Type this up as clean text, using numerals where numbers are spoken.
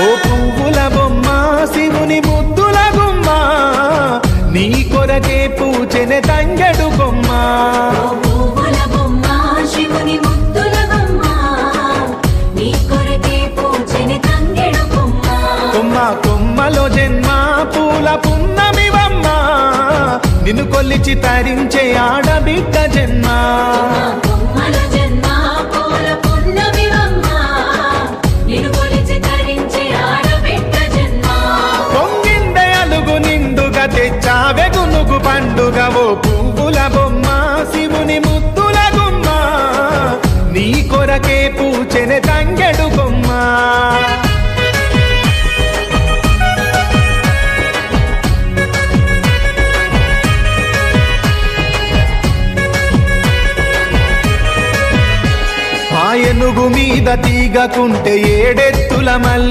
ఓ పువ్వుల బొమ్మ శివుని ముద్దుల గుమ్మ నీ కొరకే పూచెనే తంగెడు కొమ్మ కొమ్మ కొమ్మలో జన్మ పూల పున్నమివమ్మ నిన్ను కొల్లిచి తరించే ఆడబిడ్డ జన్మ పొంగిందే అలుగు నిండుగా తెచ్చావె గునుగు పండుగ ఓ పువ్వుల బొమ్మ శివుని ముద్దుల గుమ్మ నీ కొరకే పూచెనే తంగెడు కొమ్మ ఏనుగు మీద తీగకుంటే ఏడెత్తుల మల్లి